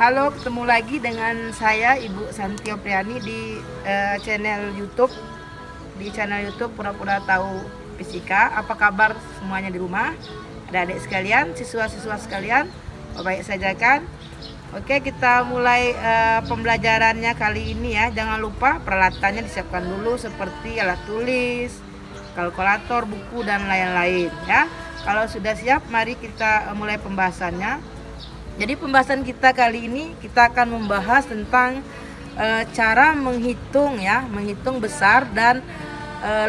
Halo, ketemu lagi dengan saya Ibu Santi Opriani di channel YouTube. Di channel YouTube Pura-Pura Tahu Fisika. Apa kabar semuanya di rumah? Adik-adik sekalian, siswa-siswa sekalian, baik saja kan? Oke, kita mulai pembelajarannya kali ini ya. Jangan lupa peralatannya disiapkan dulu seperti alat tulis, kalkulator, buku dan lain-lain ya. Kalau sudah siap, mari kita mulai pembahasannya. Jadi pembahasan kita kali ini kita akan membahas tentang cara menghitung ya, menghitung besar dan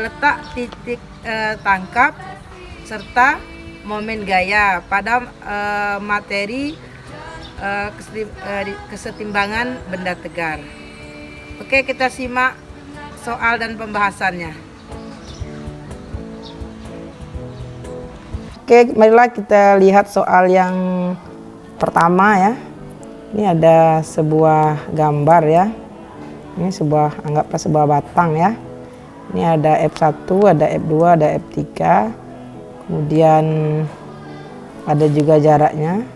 letak titik tangkap serta momen gaya pada materi kesetimbangan benda tegar. Oke, kita simak soal dan pembahasannya. Oke, marilah kita lihat soal yang pertama ya. Ini ada sebuah gambar ya. Ini anggaplah sebuah batang ya. Ini ada F1, ada F2, ada F3. Kemudian ada juga jaraknya.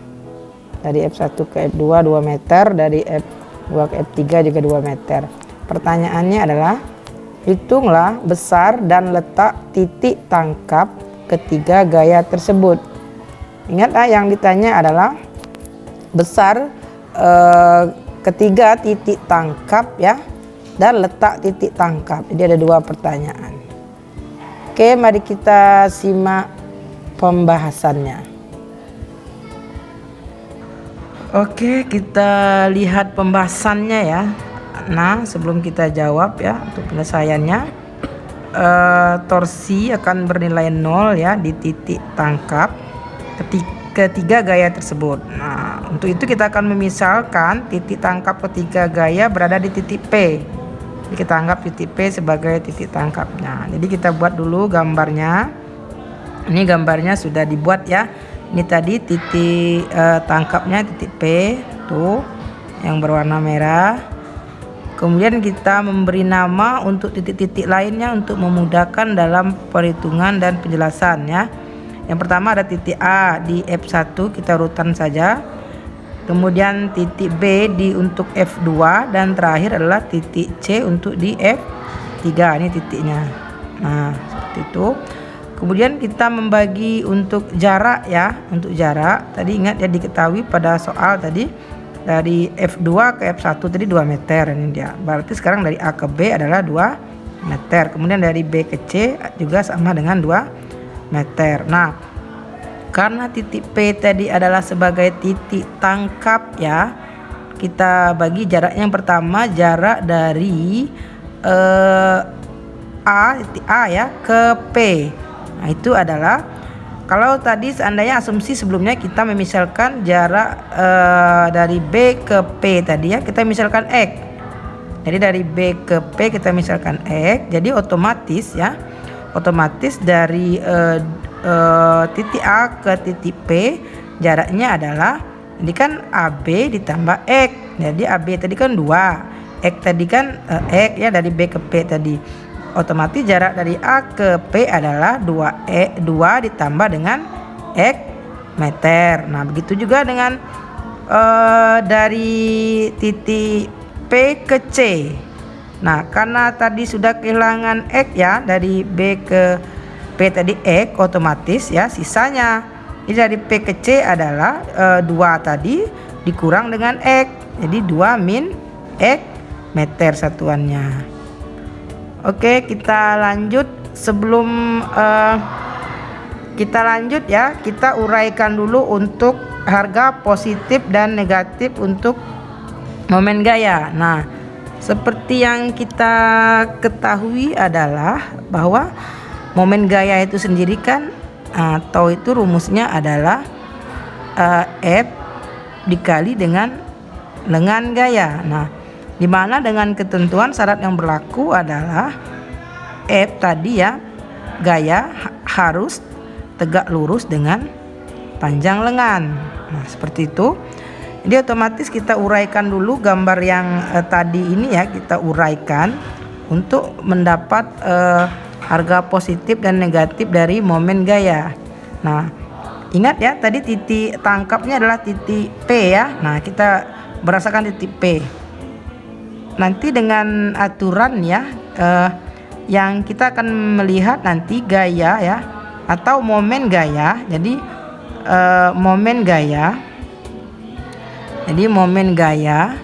Dari F1 ke F2 2 meter, dari F2 ke F3 juga 2 meter. Pertanyaannya adalah hitunglah besar dan letak titik tangkap ketiga gaya tersebut. Ingatlah yang ditanya adalah besar ketiga titik tangkap ya, dan letak titik tangkap. Jadi ada dua pertanyaan. Oke, mari kita simak pembahasannya. Oke, kita lihat pembahasannya ya. Nah, sebelum kita jawab ya, untuk penyelesaiannya torsi akan bernilai 0 ya di titik tangkap ketiga gaya tersebut. Nah, untuk itu kita akan memisalkan titik tangkap ketiga gaya berada di titik P. Jadi kita anggap titik P sebagai titik tangkapnya. Jadi kita buat dulu gambarnya. Ini gambarnya sudah dibuat ya. Ini tadi titik tangkapnya titik P tuh yang berwarna merah. Kemudian kita memberi nama untuk titik-titik lainnya untuk memudahkan dalam perhitungan dan penjelasan ya. Yang pertama ada titik A di F1, kita urutan saja. Kemudian titik B untuk F2 dan terakhir adalah titik C untuk di F3. Ini titiknya. Nah, seperti itu. Kemudian kita membagi untuk jarak ya. Untuk jarak tadi ingat ya, diketahui pada soal tadi dari F2 ke F1 tadi 2 meter ini dia. Berarti sekarang dari A ke B adalah 2 meter. Kemudian dari B ke C juga sama dengan 2 meter. Nah, karena titik P tadi adalah sebagai titik tangkap ya, kita bagi jaraknya. Yang pertama jarak dari titik A ya ke P. Nah, itu adalah kalau tadi seandainya asumsi sebelumnya kita memisalkan jarak dari B ke P tadi ya, kita misalkan X. Jadi dari B ke P kita misalkan X. Jadi otomatis dari titik A ke titik P jaraknya adalah, ini kan AB ditambah X. Jadi AB tadi kan 2, X tadi kan X ya, dari B ke P tadi. Otomatis jarak dari A ke P adalah 2 ditambah dengan X meter. Nah, begitu juga dengan dari titik P ke C. Nah, karena tadi sudah kehilangan X ya, dari B ke P tadi X, otomatis ya sisanya ini dari P ke C adalah 2 tadi dikurang dengan X. Jadi 2 min X meter satuannya. Oke, kita lanjut. Sebelum kita lanjut ya, kita uraikan dulu untuk harga positif dan negatif untuk momen gaya. Nah, seperti yang kita ketahui adalah bahwa momen gaya itu sendiri kan atau itu rumusnya adalah F dikali dengan lengan gaya. Nah, di mana dengan ketentuan syarat yang berlaku adalah F tadi ya, gaya harus tegak lurus dengan panjang lengan. Nah, seperti itu. Jadi otomatis kita uraikan dulu gambar yang tadi ini ya, kita uraikan untuk mendapat harga positif dan negatif dari momen gaya. Nah, ingat ya tadi titik tangkapnya adalah titik P ya. Nah, kita berdasarkan titik P. Nanti dengan aturan ya, yang kita akan melihat nanti gaya ya, atau momen gaya. Jadi momen gaya. Jadi momen gaya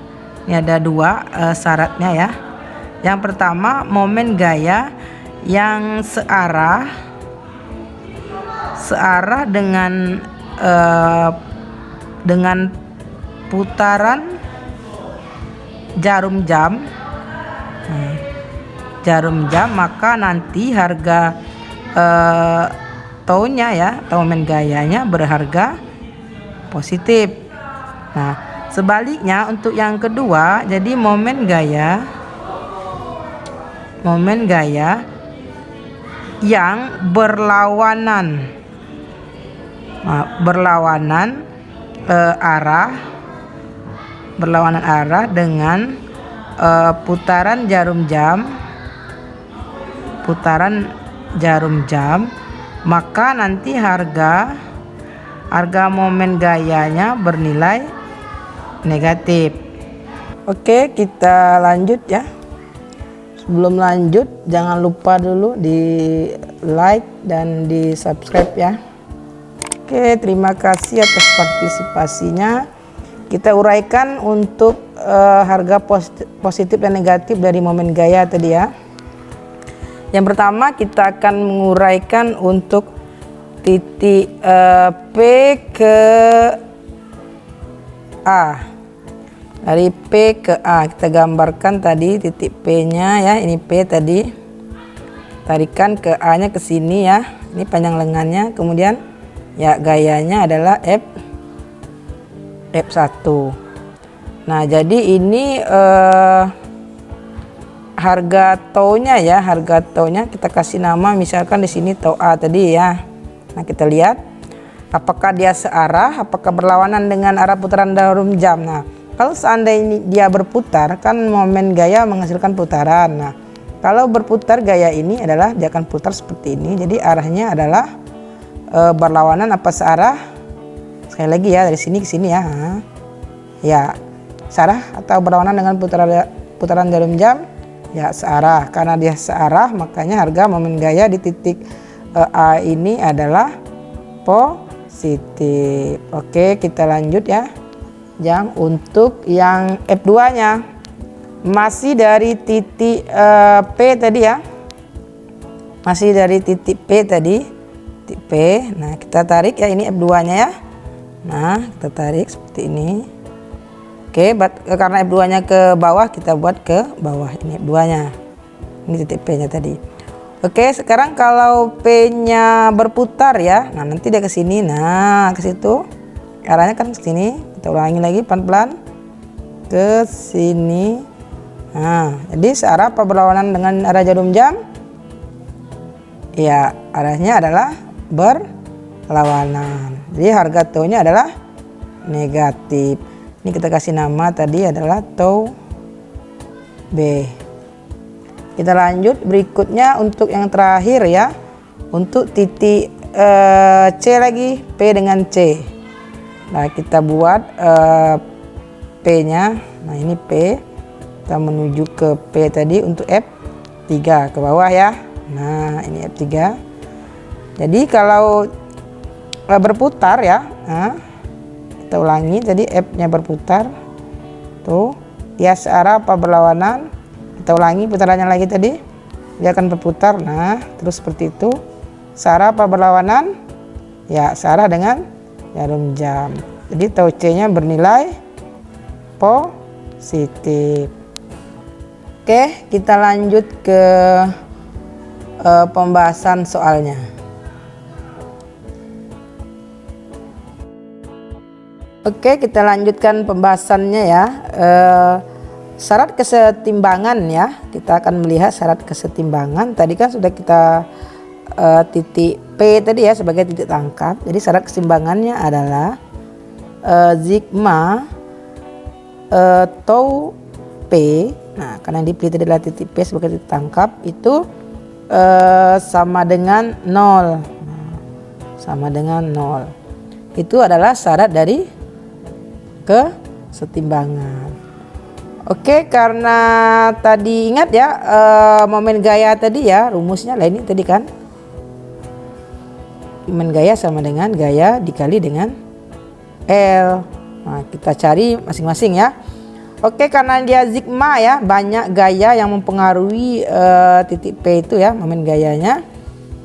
ini ada dua syaratnya ya. Yang pertama, momen gaya yang searah dengan putaran jarum jam. Maka nanti harga taunya ya, atau momen gayanya berharga positif. Nah, sebaliknya untuk yang kedua, jadi momen gaya yang berlawanan. Berlawanan arah dengan putaran jarum jam, maka nanti harga momen gayanya bernilai negatif. Oke, kita lanjut ya. Sebelum lanjut, jangan lupa dulu di like dan di subscribe ya. Oke, terima kasih atas partisipasinya. Kita uraikan untuk harga positif dan negatif dari momen gaya tadi ya. Yang pertama, kita akan menguraikan untuk titik P ke A. Dari P ke A kita gambarkan tadi titik P-nya ya. Ini P tadi. Tarikan ke A-nya ke sini ya. Ini panjang lengannya. Kemudian ya gayanya adalah F1. Nah, jadi ini harga taunya ya, kita kasih nama, misalkan di sini tau A tadi ya. Nah, kita lihat apakah dia searah, apakah berlawanan dengan arah putaran jarum jam. Nah, kalau seandainya dia berputar, kan momen gaya menghasilkan putaran. Nah, kalau berputar gaya ini adalah dia akan putar seperti ini. Jadi arahnya adalah berlawanan apa searah? Sekali lagi ya, dari sini ke sini ya. Ya, searah atau berlawanan dengan putaran jarum jam? Ya, searah. Karena dia searah, makanya harga momen gaya di titik A ini adalah positif. Oke, kita lanjut ya. Yang untuk yang F2-nya masih dari titik P tadi ya. Masih dari titik P tadi. Titik P. Nah, kita tarik ya, ini F2-nya ya. Nah, kita tarik seperti ini. Oke, karena F2-nya ke bawah, kita buat ke bawah. Ini F2-nya. Ini titik P-nya tadi. Oke, sekarang kalau P-nya berputar ya. Nah, nanti dia ke sini. Nah, ke situ. Arahnya kan ke sini. Kita ulangi lagi pelan-pelan. Ke sini. Nah, jadi searah apa berlawanan dengan arah jarum jam? Ya, arahnya adalah berlawanan. Jadi harga tau-nya adalah negatif. Ini kita kasih nama tadi adalah tau B. Kita lanjut berikutnya untuk yang terakhir ya. Untuk titik C lagi, P dengan C. Nah, kita buat P-nya. Nah, ini P. Kita menuju ke P tadi untuk F3 ke bawah ya. Nah, ini F3. Jadi kalau berputar ya. Nah, kita ulangi tadi F-nya berputar. Tuh, dia searah apa berlawanan? Kita ulangi putarannya lagi tadi. Dia akan berputar. Nah, terus seperti itu. Searah apa berlawanan? Ya, searah dengan jarum jam. Jadi tau C-nya bernilai positif. Oke, kita lanjut ke pembahasan soalnya. Oke, kita lanjutkan pembahasannya ya. Syarat kesetimbangan ya. Kita akan melihat syarat kesetimbangan. Tadi kan sudah kita titik P tadi ya sebagai titik tangkap. Jadi syarat kesetimbangannya adalah sigma tau P. Nah, karena yang dipilih tadi adalah titik P sebagai titik tangkap itu sama dengan 0. Sama dengan 0. Itu adalah syarat dari setimbangan. Oke, karena tadi ingat ya momen gaya tadi ya, rumusnya lah ini tadi kan. Momen gaya sama dengan gaya dikali dengan L. Nah, kita cari masing-masing ya. Oke, karena dia sigma ya, banyak gaya yang mempengaruhi titik P itu ya, momen gayanya.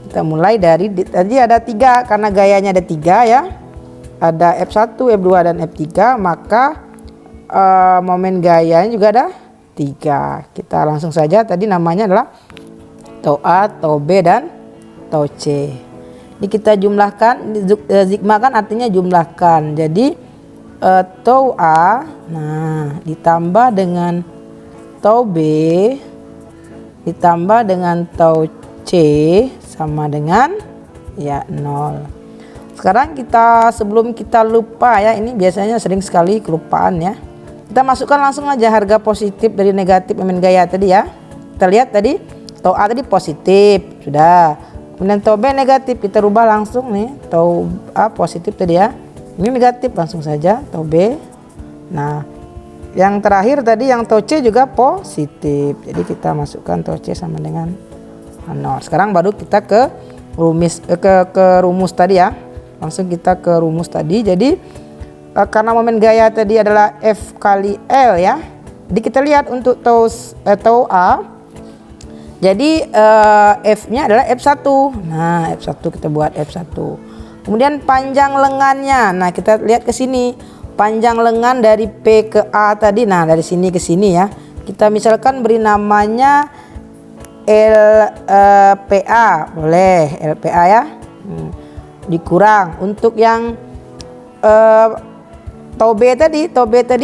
Kita mulai dari tadi ada 3, karena gayanya ada 3 ya. Ada F1, F2 dan F3, maka momen gayanya juga ada 3. Kita langsung saja, tadi namanya adalah tau A, tau B dan tau C. Ini kita jumlahkan, sigma kan artinya jumlahkan. Jadi tau A, nah ditambah dengan tau B ditambah dengan tau C sama dengan ya 0. Sekarang kita, sebelum kita lupa ya, ini biasanya sering sekali kelupaan ya, kita masukkan langsung aja harga positif dari negatif momen gaya tadi ya. Kita lihat tadi tau A tadi positif sudah, kemudian tau B negatif, kita rubah langsung nih, tau A positif tadi ya, ini negatif langsung saja tau B. Nah yang terakhir tadi yang tau C juga positif, jadi kita masukkan tau C sama dengan 0. Sekarang baru kita ke rumus tadi ya, langsung kita ke rumus tadi. Jadi karena momen gaya tadi adalah F kali L ya, jadi kita lihat untuk tau A, jadi F nya adalah F1. Nah F1 kita buat F1. Kemudian panjang lengannya, nah kita lihat ke sini, panjang lengan dari P ke A tadi, nah dari sini ke sini ya, kita misalkan beri namanya LPA, boleh LPA ya. Dikurang untuk yang tau B tadi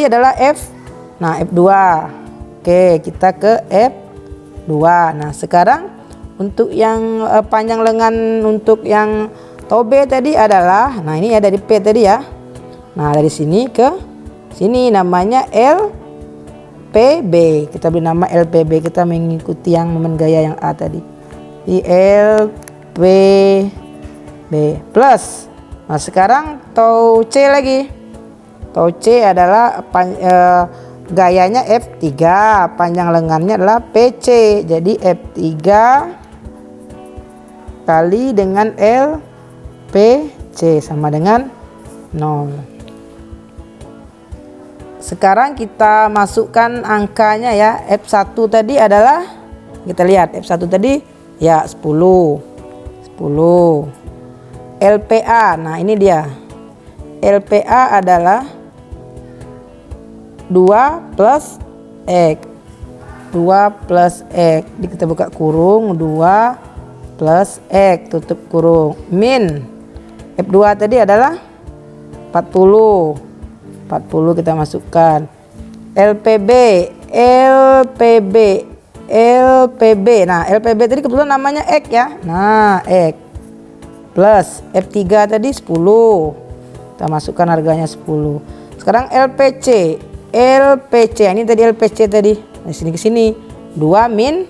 adalah F, nah F2. Oke, kita ke F2. Nah sekarang untuk yang panjang lengan untuk yang tau B tadi adalah, nah ini ya dari P tadi ya, nah dari sini ke sini namanya LPB, kita beri nama LPB, kita mengikuti yang momen gaya yang A tadi, di LPB plus. Nah sekarang tau C lagi, tau C adalah gayanya F3, panjang lengannya adalah PC, jadi F3 kali dengan LPC sama dengan 0. Sekarang kita masukkan angkanya ya. F1 tadi adalah, kita lihat F1 tadi ya 10. LPA, nah ini dia. LPA adalah 2 plus X. 2 plus X. Jadi kita buka kurung, 2 plus X, tutup kurung, min F2 tadi adalah 40 kita masukkan. LPB, nah LPB tadi kebetulan namanya X ya, nah X plus F3 tadi 10, kita masukkan harganya 10. Sekarang LPC, ini tadi LPC tadi, dari sini ke sini 2 min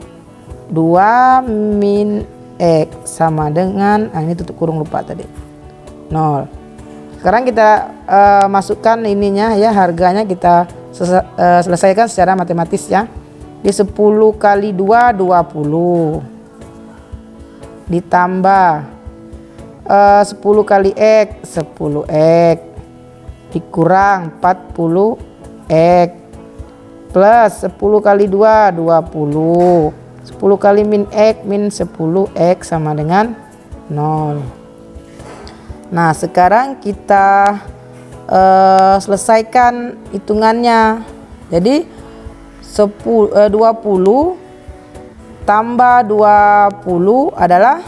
X sama dengan, nah ini tutup kurung lupa tadi, 0. Sekarang kita masukkan ininya ya, harganya kita selesaikan secara matematis ya. Di 10 kali 2 20 ditambah 10 kali X 10X dikurang 40X plus 10 kali 2 20, 10 kali min X min 10X sama dengan 0. Nah sekarang kita selesaikan hitungannya. Jadi 20 tambah 20 adalah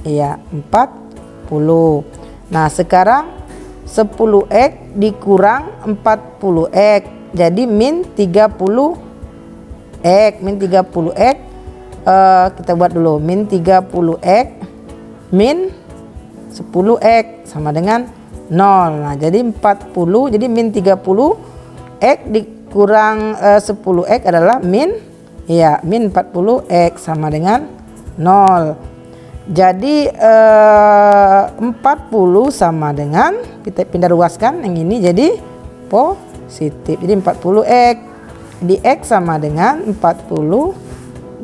ya 40. Nah sekarang 10X dikurang 40X jadi min 30X. Min 30X kita buat dulu, min 30X min 10X sama dengan 0. Nah jadi 40, jadi min 30X dikurang 10X adalah min 40X sama dengan 0. Jadi 40 sama dengan, kita pindah ruaskan yang ini jadi positif. Jadi 40x. Di X sama dengan 40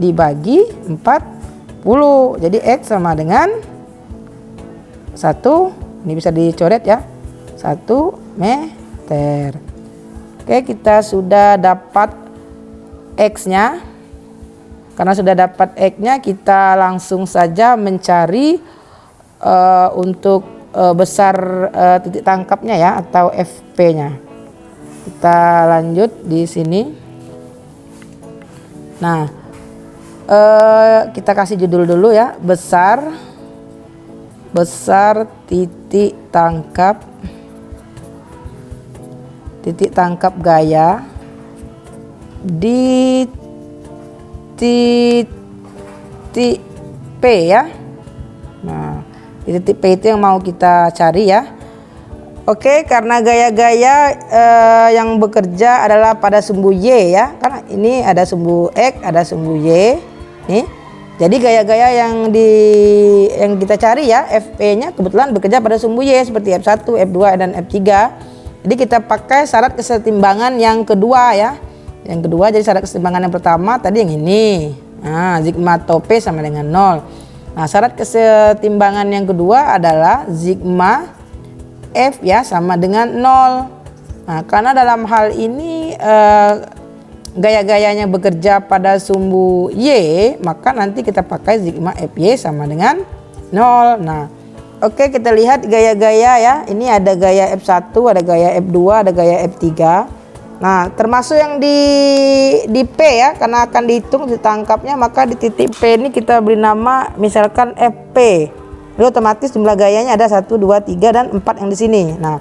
dibagi 40. Jadi X sama dengan 1. Ini bisa dicoret ya. 1 meter. Oke, kita sudah dapat X-nya. Karena sudah dapat X-nya, kita langsung saja mencari untuk besar titik tangkapnya ya, atau FP-nya. Kita lanjut di sini. Nah, kita kasih judul dulu ya, besar titik tangkap gaya di titik P ya. Nah, di titik P itu yang mau kita cari ya. Oke, karena gaya-gaya yang bekerja adalah pada sumbu Y ya. Karena ini ada sumbu X, ada sumbu Y. Nih. Jadi gaya-gaya yang kita cari ya, FP-nya kebetulan bekerja pada sumbu Y seperti F1, F2 dan F3. Jadi kita pakai syarat kesetimbangan yang kedua ya. Yang kedua, jadi syarat kesetimbangan yang pertama tadi yang ini. Nah, sigma tau P sama dengan 0. Nah, syarat kesetimbangan yang kedua adalah sigma F ya sama dengan 0. Nah, karena dalam hal ini gaya-gayanya bekerja pada sumbu Y, maka nanti kita pakai sigma FY sama dengan 0. Nah, oke, kita lihat gaya-gaya ya. Ini ada gaya F1, ada gaya F2, ada gaya F3. Nah, termasuk yang di P ya, karena akan dihitung ditangkapnya, maka di titik P ini kita beri nama misalkan FP. Jadi otomatis jumlah gayanya ada 1, 2, 3 dan 4 yang di sini. Nah,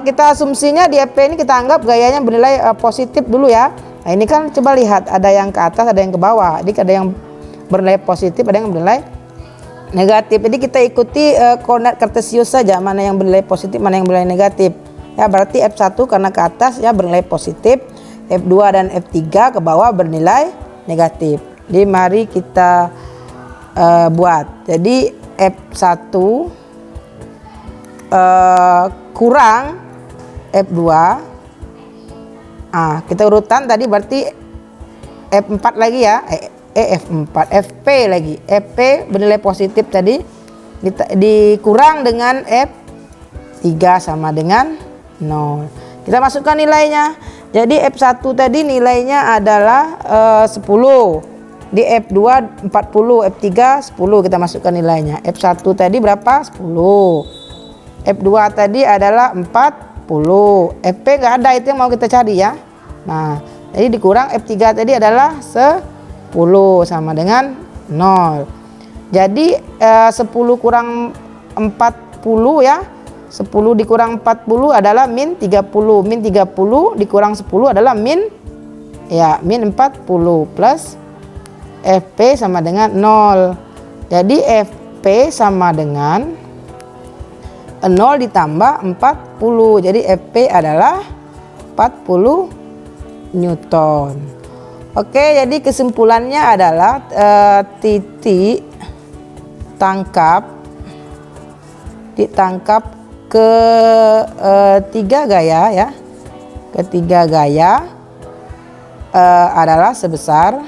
kita asumsinya di FP ini kita anggap gayanya bernilai positif dulu ya. Nah, ini kan coba lihat, ada yang ke atas, ada yang ke bawah. Jadi ada yang bernilai positif, ada yang bernilai negatif. Jadi kita ikuti koordinat kartesius saja, mana yang bernilai positif, mana yang bernilai negatif. Ya, berarti F1 karena ke atas ya bernilai positif, F2 dan F3 ke bawah bernilai negatif. Jadi mari kita buat. Jadi F1 kurang F2. Kita urutan tadi berarti F4 lagi ya. F4, FP lagi. FP bernilai positif tadi dikurang dengan F3 sama dengan 0. Kita masukkan nilainya. Jadi F1 tadi nilainya adalah 10. Di F2 40, F3 10 kita masukkan nilainya. F1 tadi berapa? 10. F2 tadi adalah 40. FP enggak ada, itu yang mau kita cari ya. Nah, jadi dikurang F3 tadi adalah 10 sama dengan 0. Jadi 10 kurang 40 ya. 10 dikurang 40 adalah min 30. Min 30 dikurang 10 adalah min 40 plus FP sama dengan 0. Jadi FP sama dengan 0 ditambah 40. Jadi FP adalah 40 Newton. Oke, jadi kesimpulannya adalah titik tangkap ketiga gaya ya. Ketiga gaya adalah sebesar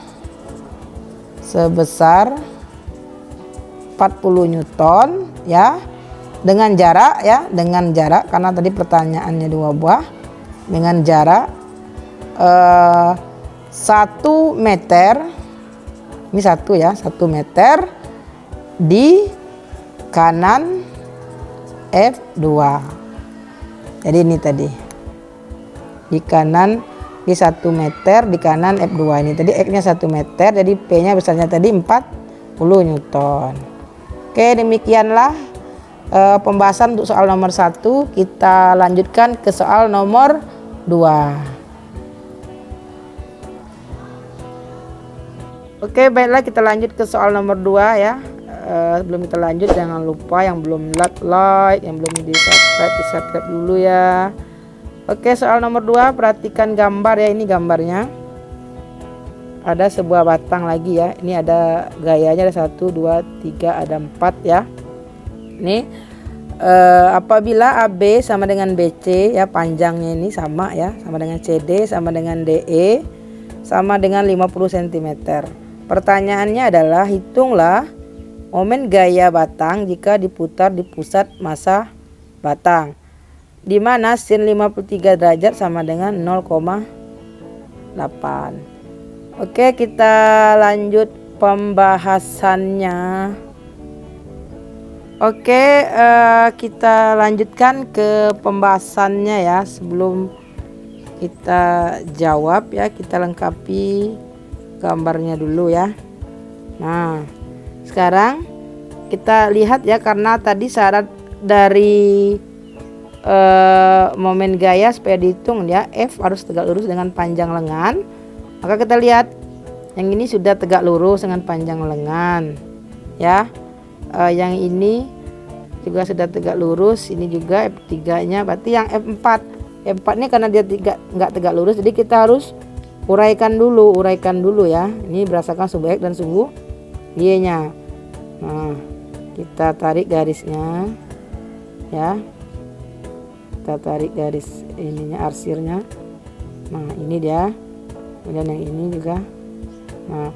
40 Newton ya, dengan jarak ya, dengan jarak karena tadi pertanyaannya 2 buah, dengan jarak 1 meter. Ini 1 ya, 1 meter di kanan F2. Jadi ini tadi di kanan, di 1 meter di kanan F2 ini tadi X-nya 1 meter, jadi P-nya besarnya tadi 40 Newton. Oke, demikianlah pembahasan untuk soal nomor 1. Kita lanjutkan ke soal nomor 2. Oke, baiklah, kita lanjut ke soal nomor 2 ya. Sebelum kita lanjut, jangan lupa yang belum like, yang belum di subscribe dulu ya. Oke, soal nomor 2, perhatikan gambar ya. Ini gambarnya. Ada sebuah batang lagi ya. Ini ada gayanya, ada 1, 2, 3, ada 4 ya. Ini Apabila AB sama dengan BC ya, panjangnya ini sama ya, sama dengan CD sama dengan DE sama dengan 50 cm. Pertanyaannya adalah hitunglah momen gaya batang jika diputar di pusat massa batang, di mana sin 53 derajat sama dengan 0,8. Oke, kita lanjut pembahasannya. Oke, kita lanjutkan ke pembahasannya ya. Sebelum kita jawab ya, kita lengkapi gambarnya dulu ya. Nah, sekarang kita lihat ya, karena tadi syarat dari momen gaya supaya dihitung ya, F harus tegak lurus dengan panjang lengan. Maka kita lihat yang ini sudah tegak lurus dengan panjang lengan ya. Yang ini juga sudah tegak lurus, ini juga F3 nya, berarti yang F4 ini karena dia nggak tegak lurus, jadi kita harus uraikan dulu ya. Ini berdasarkan sumbu X dan sumbu Y nya. Nah, kita tarik garisnya ya, kita tarik garis ininya, arsirnya. Nah, ini dia, kemudian yang ini juga. Nah,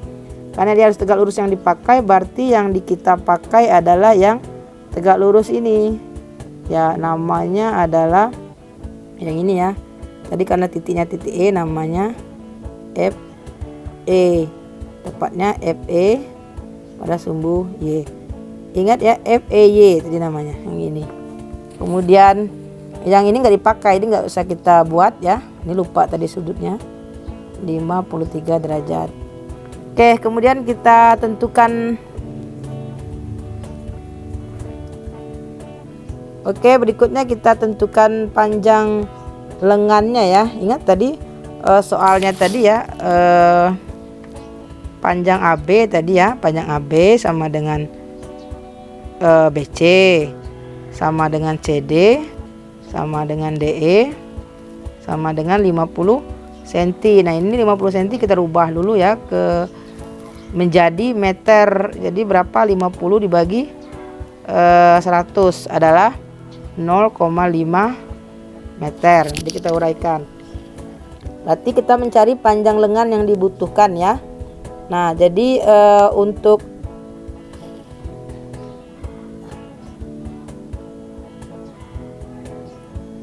karena dia harus tegak lurus yang dipakai, berarti yang kita pakai adalah yang tegak lurus ini ya, namanya adalah yang ini ya. Tadi karena titiknya titik E, namanya FE, tepatnya FE pada sumbu Y. Ingat ya, FEY tadi namanya yang ini. Kemudian yang ini nggak dipakai, ini nggak usah kita buat ya, ini lupa tadi sudutnya 53 derajat. Oke, kemudian kita tentukan. Oke, berikutnya kita tentukan panjang lengannya ya. Ingat tadi soalnya tadi ya, panjang AB tadi ya, panjang AB sama dengan BC sama dengan CD sama dengan DE sama dengan 50 cm. Nah, ini 50 cm kita rubah dulu ya ke menjadi meter. Jadi berapa? 50 dibagi 100 adalah 0,5 meter. Jadi kita uraikan. Berarti kita mencari panjang lengan yang dibutuhkan ya. Nah, jadi untuk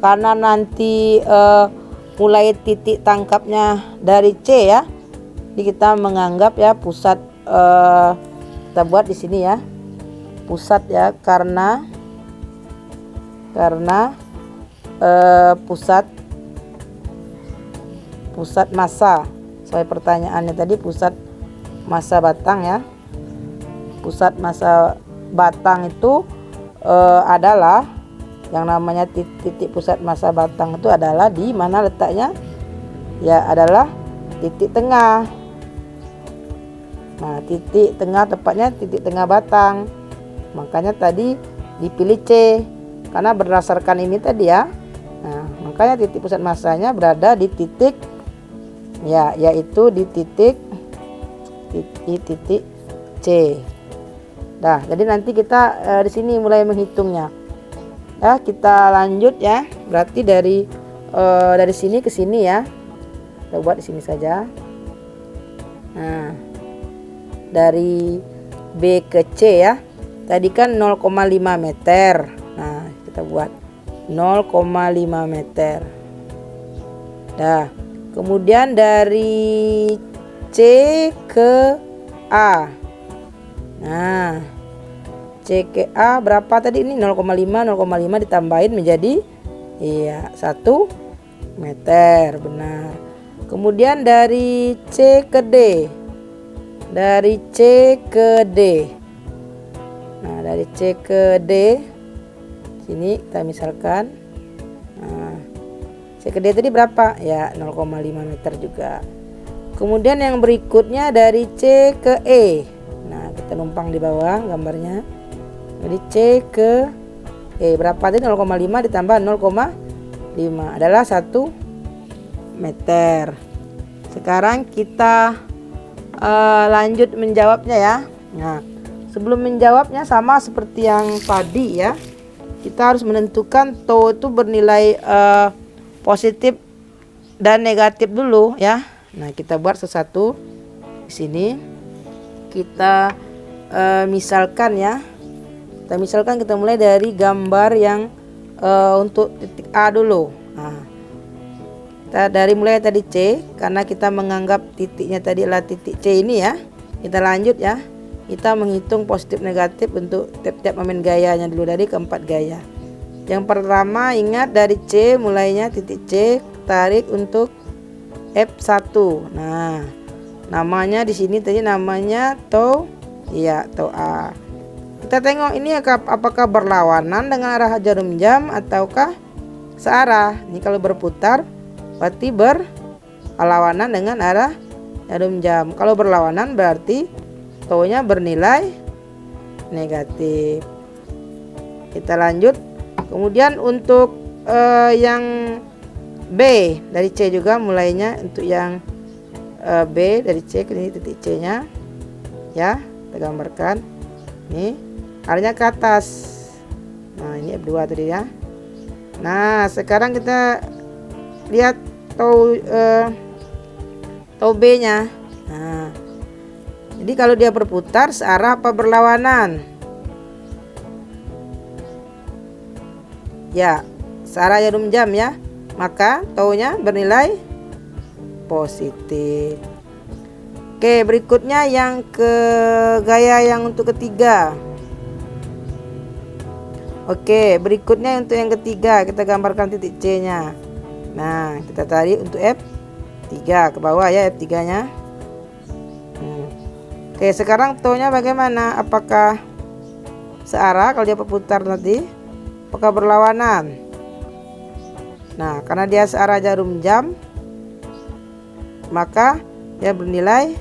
karena nanti mulai titik tangkapnya dari C ya, jadi kita menganggap ya pusat, kita buat di sini ya pusat ya, karena pusat massa sesuai pertanyaannya tadi, pusat massa batang ya. Pusat massa batang itu adalah yang namanya titik pusat massa batang itu adalah di mana letaknya ya, adalah titik tengah. Nah, titik tengah, tepatnya titik tengah batang. Makanya tadi dipilih C karena berdasarkan ini tadi ya. Nah, makanya titik pusat massanya berada di titik ya, yaitu di titik C. Nah, jadi nanti kita di sini mulai menghitungnya. Ya, kita lanjut ya. Berarti dari sini ke sini ya. Kita buat di sini saja. Nah, dari B ke C ya. Tadi kan 0,5 meter. Nah, kita buat 0,5 meter. Nah, kemudian dari C ke A. Nah, C ke A berapa tadi ini? 0,5 ditambahin menjadi 1 meter, benar. Kemudian dari C ke D. Dari C ke D. Nah, dari C ke D sini kita misalkan. Nah, C ke D tadi berapa? Ya, 0,5 meter juga. Kemudian yang berikutnya dari C ke E. Nah, kita numpang di bawah gambarnya. Dari C ke E berapa tadi? 0,5 ditambah 0,5 adalah 1 meter. Sekarang kita lanjut menjawabnya ya. Nah, sebelum menjawabnya sama seperti yang tadi ya, kita harus menentukan tau itu bernilai positif dan negatif dulu ya. Nah, kita buat satu-satu. Di sini kita misalkan ya. Kita mulai dari gambar yang untuk titik A dulu. Nah, kita mulai tadi C, karena kita menganggap titiknya tadi adalah titik C ini ya. Kita lanjut ya. Kita menghitung positif negatif untuk tiap-tiap momen gayanya dulu dari keempat gaya. Yang pertama ingat dari C mulainya titik C, tarik untuk F1. Nah, namanya di sini tadi namanya tau A. Kita tengok ini apakah berlawanan dengan arah jarum jam ataukah searah. Ini kalau berputar berarti berlawanan dengan arah jarum jam. Kalau berlawanan berarti tau-nya bernilai negatif. Kita lanjut. Kemudian untuk yang B dari C juga mulainya untuk yang B dari C ke ini titik C nya ya, kita gambarkan ini arahnya ke atas. Nah, ini F2 tadi ya. Nah, sekarang kita lihat tau B nya. Nah, jadi kalau dia berputar searah apa berlawanan? Ya, searah jarum jam ya. Maka taunya bernilai positif. Oke, berikutnya yang ke gaya yang untuk ketiga. Oke, berikutnya untuk yang ketiga kita gambarkan titik C nya. Nah, kita tarik untuk F3 ke bawah ya, F3 nya. Oke, sekarang taunya bagaimana? Apakah searah kalau dia berputar nanti? Apakah berlawanan? Nah, karena dia searah jarum jam, maka dia bernilai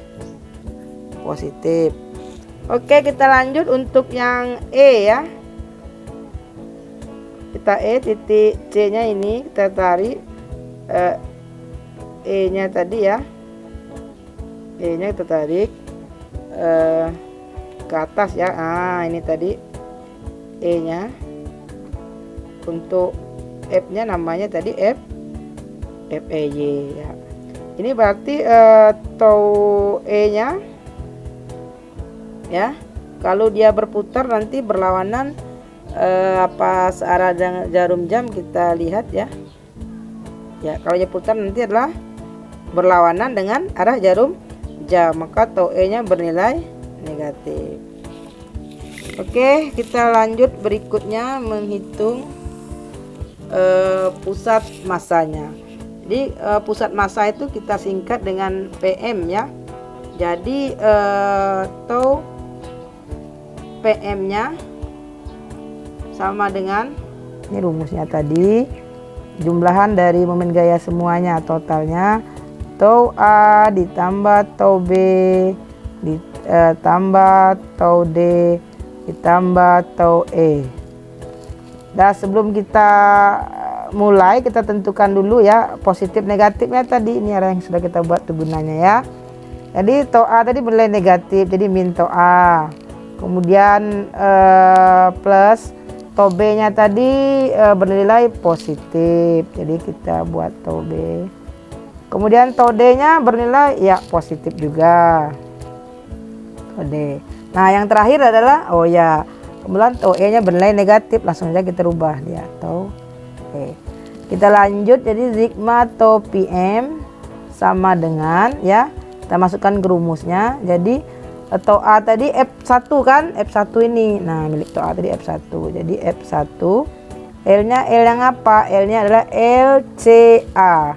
positif. Oke, kita lanjut untuk yang E ya. Kita titik C nya ini kita tarik E nya tadi ya. E nya kita tarik ke atas ya. Ini tadi E nya. Untuk F nya namanya tadi FEY ya. Ini berarti tau E nya ya, kalau dia berputar nanti berlawanan apa searah jarum jam, kita lihat ya. Ya, kalau dia putar nanti adalah berlawanan dengan arah jarum jam, maka tau E nya bernilai negatif. Oke, kita lanjut berikutnya menghitung pusat masanya. Jadi pusat massa itu kita singkat dengan PM ya. Jadi tau PM nya sama dengan ini rumusnya tadi, jumlahan dari momen gaya semuanya, totalnya tau A ditambah tau B ditambah tau D ditambah tau E. Nah, sebelum kita mulai kita tentukan dulu ya positif negatifnya tadi. Ini arah yang sudah kita buat tuh gunanya ya. Jadi tau A tadi bernilai negatif, jadi min tau A. Kemudian plus tau B nya tadi bernilai positif, jadi kita buat tau B. Kemudian tau D nya bernilai ya positif juga, tau D. Nah, yang terakhir adalah kemudian tau E nya bernilai negatif, langsung saja kita rubah dia tau E. Kita lanjut, jadi sigma tau PM sama dengan ya, kita masukkan ke rumusnya. Jadi tau A tadi F1 kan, F1 ini. Nah, milik tau A tadi F1. Jadi F1 L nya L yang apa? L nya adalah LCA.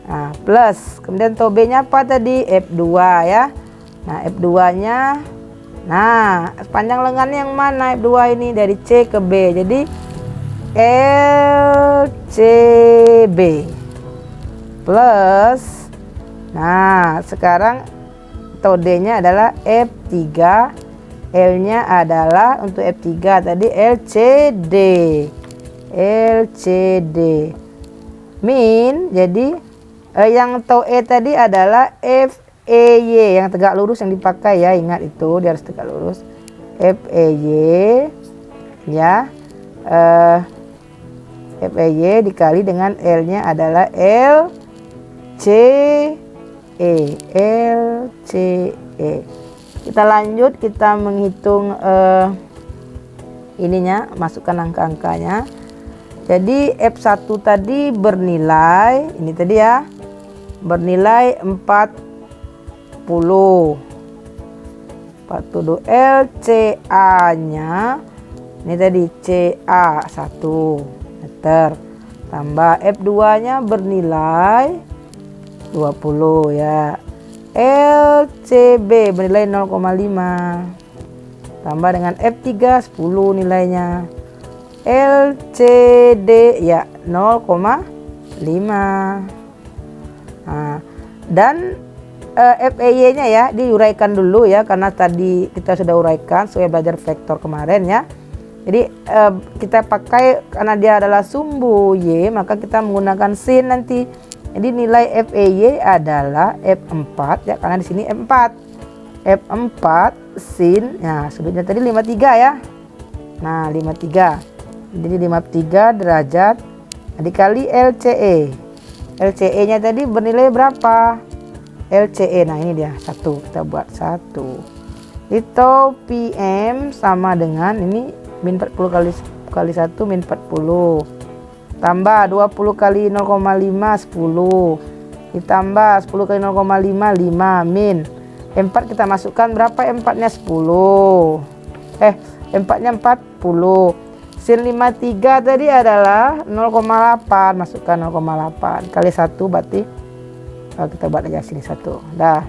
Nah, plus kemudian tau B nya apa tadi? F2 ya. Nah, F2 nya, nah panjang lengannya yang mana? F2 ini dari C ke B, jadi LCB plus, nah sekarang tau D nya adalah F3, L nya adalah untuk F3 tadi LCD min, jadi yang tau E tadi adalah FEY yang tegak lurus yang dipakai ya, ingat itu dia harus tegak lurus. FEY ya, FEY dikali dengan L-nya adalah LCE. Kita lanjut, kita menghitung ininya, masukkan angka-angkanya. Jadi F1 tadi bernilai, ini tadi ya, bernilai 40. LCA-nya ini tadi CA 1 meter, tambah F2-nya bernilai 20 ya. LCB bernilai 0,5 tambah dengan F3 10 nilainya. LCD ya 0,5. Nah, dan FEY-nya ya diuraikan dulu ya, karena tadi kita sudah uraikan sesuai belajar vektor kemarin ya. Jadi kita pakai, karena dia adalah sumbu Y, maka kita menggunakan sin nanti. Jadi nilai FEY adalah F4 ya, karena di sini F4. F4 sin, nah sudutnya tadi 53 ya. Nah 53. Jadi 53 derajat dikali LCE. LCE-nya tadi bernilai berapa? LCE, nah ini dia 1, kita buat 1. Itu PM sama dengan ini min 40 kali 1 min 40 tambah 20 kali 0,5 10 ditambah 10 kali 0,5 5 min M4 kita masukkan berapa? M4 nya 10, M4 nya 40. Sin 53 tadi adalah 0,8, masukkan 0,8 kali 1 berarti kita buat aja sini 1 dah.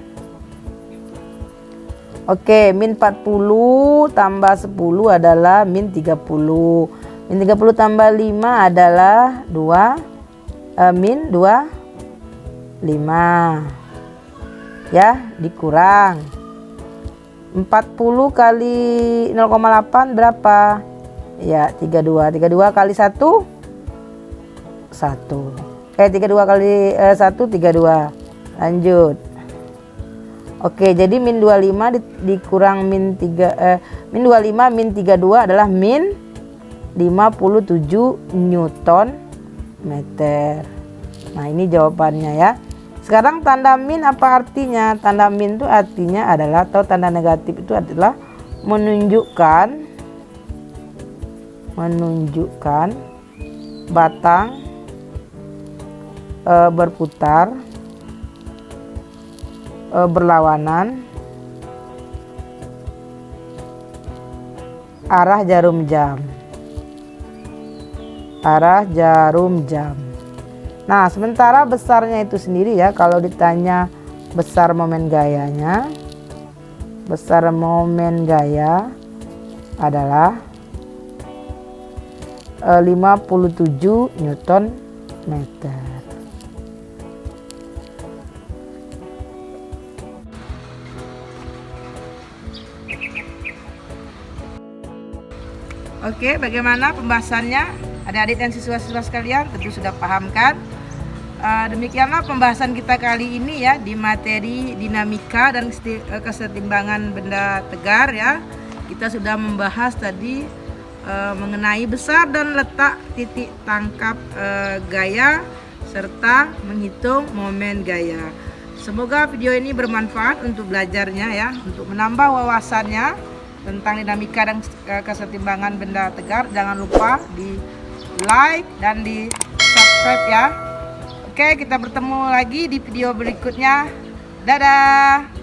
Oke, min 40 tambah 10 adalah min 30. Min 30 tambah 5 adalah 2 min 25 ya, dikurang 40 kali 0,8 berapa ya? 32. 32 kali 1 32 kali 1 32. Lanjut. Oke, jadi min 25 dikurang min 25 min 32 adalah min 57 Newton meter. Nah, ini jawabannya ya. Sekarang tanda min apa artinya? Tanda min itu artinya adalah, atau tanda negatif itu adalah menunjukkan batang berputar berlawanan arah jarum jam. Nah, sementara besarnya itu sendiri ya, kalau ditanya besar momen gayanya, besar momen gaya adalah 57 Newton meter. Oke, bagaimana pembahasannya? Adik-adik dan siswa-siswa sekalian tentu sudah paham kan? Demikianlah pembahasan kita kali ini ya, di materi dinamika dan kesetimbangan benda tegar ya. Kita sudah membahas tadi mengenai besar dan letak titik tangkap gaya serta menghitung momen gaya. Semoga video ini bermanfaat untuk belajarnya ya, untuk menambah wawasannya tentang dinamika dan kesetimbangan benda tegar. Jangan lupa di like dan di subscribe ya. Oke, kita bertemu lagi di video berikutnya. Dadah.